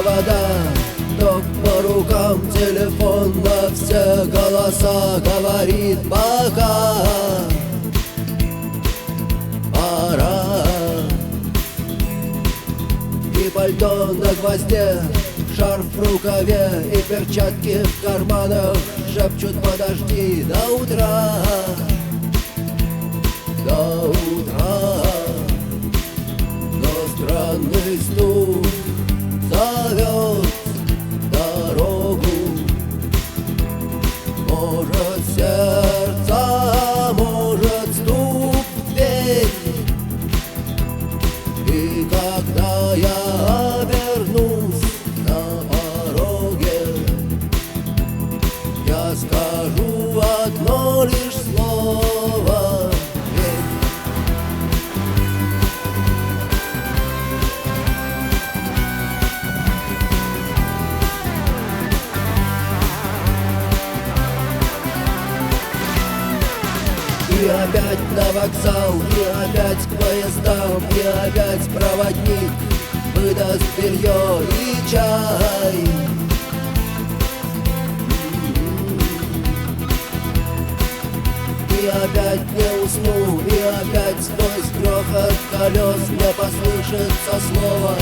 провода, ток по рукам, телефон на все голоса говорит пока. Пора. И пальто на гвозде, шарф в рукаве и перчатки в карманах шепчут: подожди до утра, до утра. Но странный стук зовет дорогу. Может, сердце, может, стук в дверь. И когда я обернусь на пороге, я скажу одно лишь слово: верь. И опять на вокзал, и опять к поездам, и опять проводник выдаст белье и чай. И опять не усну, и опять сквозь грохот колес мне послышится слово: